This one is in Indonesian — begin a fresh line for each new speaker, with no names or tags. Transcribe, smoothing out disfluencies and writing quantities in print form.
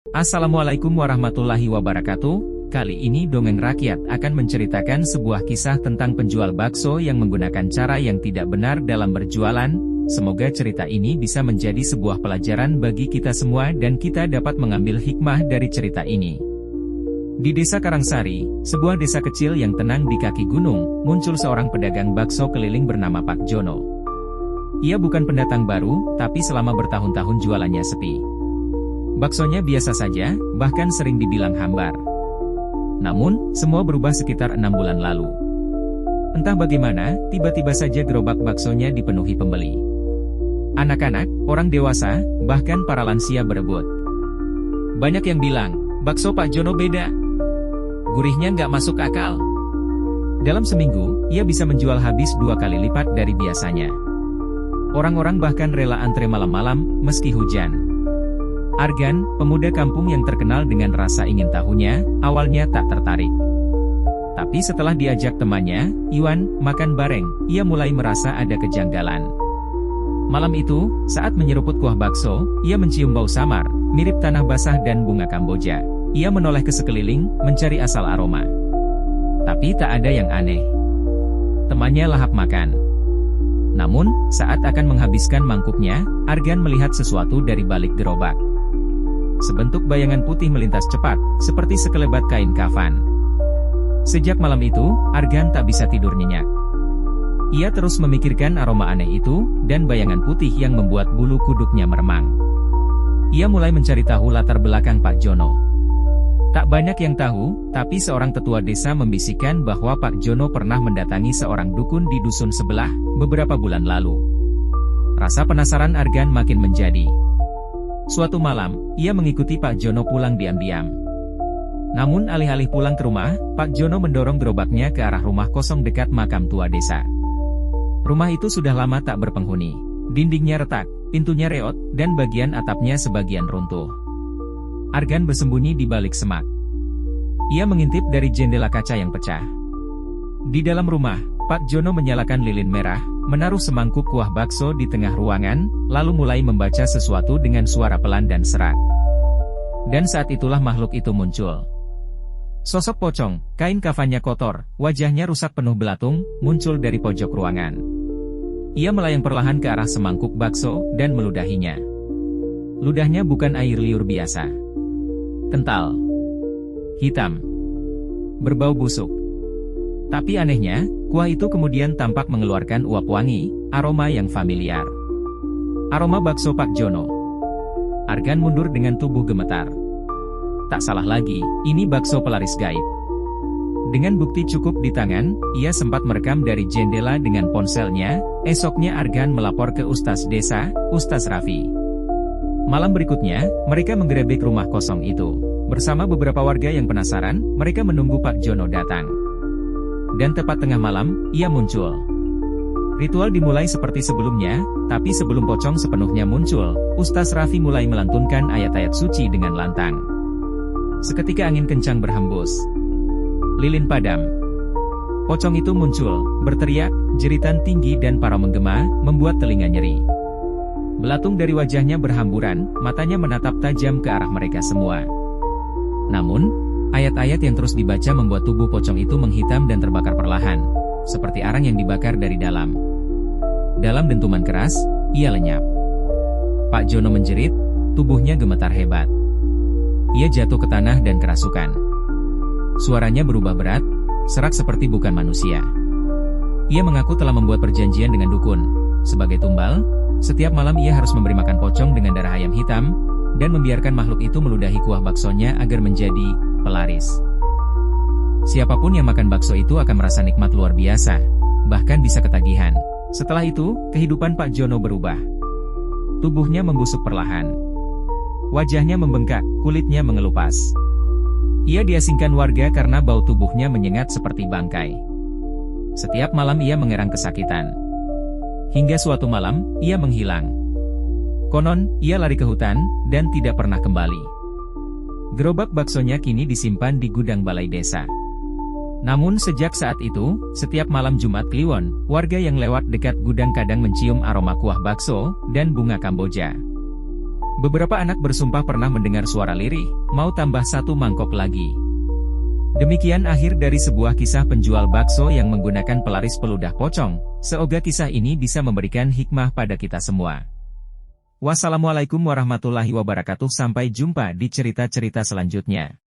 Assalamualaikum warahmatullahi wabarakatuh. Kali ini Dongeng Rakyat akan menceritakan sebuah kisah tentang penjual bakso yang menggunakan cara yang tidak benar dalam berjualan. Semoga cerita ini bisa menjadi sebuah pelajaran bagi kita semua dan kita dapat mengambil hikmah dari cerita ini. Di Desa Karangsari, sebuah desa kecil yang tenang di kaki gunung, muncul seorang pedagang bakso keliling bernama Pak Jono. Ia bukan pendatang baru, tapi selama bertahun-tahun jualannya sepi. Baksonya biasa saja, bahkan sering dibilang hambar. Namun, semua berubah sekitar 6 bulan lalu. Entah bagaimana, tiba-tiba saja gerobak baksonya dipenuhi pembeli. Anak-anak, orang dewasa, bahkan para lansia berebut. Banyak yang bilang, bakso Pak Jono beda. Gurihnya nggak masuk akal. Dalam seminggu, ia bisa menjual habis 2 kali lipat dari biasanya. Orang-orang bahkan rela antre malam-malam, meski hujan. Argan, pemuda kampung yang terkenal dengan rasa ingin tahunya, awalnya tak tertarik. Tapi setelah diajak temannya, Iwan, makan bareng, ia mulai merasa ada kejanggalan. Malam itu, saat menyeruput kuah bakso, ia mencium bau samar, mirip tanah basah dan bunga Kamboja. Ia menoleh ke sekeliling, mencari asal aroma. Tapi tak ada yang aneh. Temannya lahap makan. Namun, saat akan menghabiskan mangkuknya, Argan melihat sesuatu dari balik gerobak. Sebentuk bayangan putih melintas cepat, seperti sekelebat kain kafan. Sejak malam itu, Argan tak bisa tidur nyenyak. Ia terus memikirkan aroma aneh itu, dan bayangan putih yang membuat bulu kuduknya meremang. Ia mulai mencari tahu latar belakang Pak Jono. Tak banyak yang tahu, tapi seorang tetua desa membisikkan bahwa Pak Jono pernah mendatangi seorang dukun di dusun sebelah, beberapa bulan lalu. Rasa penasaran Argan makin menjadi. Suatu malam, ia mengikuti Pak Jono pulang diam-diam. Namun alih-alih pulang ke rumah, Pak Jono mendorong gerobaknya ke arah rumah kosong dekat makam tua desa. Rumah itu sudah lama tak berpenghuni. Dindingnya retak, pintunya reot, dan bagian atapnya sebagian runtuh. Argan bersembunyi di balik semak. Ia mengintip dari jendela kaca yang pecah. Di dalam rumah, Pak Jono menyalakan lilin merah, menaruh semangkuk kuah bakso di tengah ruangan, lalu mulai membaca sesuatu dengan suara pelan dan serak. Dan saat itulah makhluk itu muncul. Sosok pocong, kain kafannya kotor, wajahnya rusak penuh belatung, muncul dari pojok ruangan. Ia melayang perlahan ke arah semangkuk bakso, dan meludahinya. Ludahnya bukan air liur biasa. Kental, hitam, berbau busuk. Tapi anehnya, kuah itu kemudian tampak mengeluarkan uap wangi, aroma yang familiar. Aroma bakso Pak Jono. Argan mundur dengan tubuh gemetar. Tak salah lagi, ini bakso pelaris gaib. Dengan bukti cukup di tangan, ia sempat merekam dari jendela dengan ponselnya. Esoknya Argan melapor ke Ustaz desa, Ustaz Raffi. Malam berikutnya, mereka menggerebek rumah kosong itu. Bersama beberapa warga yang penasaran, mereka menunggu Pak Jono datang. Dan tepat tengah malam, ia muncul. Ritual dimulai seperti sebelumnya, tapi sebelum pocong sepenuhnya muncul, Ustaz Raffi mulai melantunkan ayat-ayat suci dengan lantang. Seketika angin kencang berhembus. Lilin padam. Pocong itu muncul, berteriak, jeritan tinggi dan parau menggema, membuat telinga nyeri. Belatung dari wajahnya berhamburan, matanya menatap tajam ke arah mereka semua. Namun, ayat-ayat yang terus dibaca membuat tubuh pocong itu menghitam dan terbakar perlahan, seperti arang yang dibakar dari dalam. Dalam dentuman keras, ia lenyap. Pak Jono menjerit, tubuhnya gemetar hebat. Ia jatuh ke tanah dan kerasukan. Suaranya berubah berat, serak seperti bukan manusia. Ia mengaku telah membuat perjanjian dengan dukun. Sebagai tumbal, setiap malam ia harus memberi makan pocong dengan darah ayam hitam, dan membiarkan makhluk itu meludahi kuah baksonya agar menjadi pelaris. Siapapun yang makan bakso itu akan merasa nikmat luar biasa, bahkan bisa ketagihan. Setelah itu, kehidupan Pak Jono berubah. Tubuhnya membusuk perlahan. Wajahnya membengkak, kulitnya mengelupas. Ia diasingkan warga karena bau tubuhnya menyengat seperti bangkai. Setiap malam ia mengerang kesakitan. Hingga suatu malam, ia menghilang. Konon, ia lari ke hutan, dan tidak pernah kembali. Gerobak baksonya kini disimpan di gudang balai desa. Namun sejak saat itu, setiap malam Jumat Kliwon, warga yang lewat dekat gudang kadang mencium aroma kuah bakso, dan bunga Kamboja. Beberapa anak bersumpah pernah mendengar suara lirih, mau tambah satu mangkok lagi. Demikian akhir dari sebuah kisah penjual bakso yang menggunakan pelaris peludah pocong. Semoga kisah ini bisa memberikan hikmah pada kita semua. Wassalamualaikum warahmatullahi wabarakatuh. Sampai jumpa di cerita-cerita selanjutnya.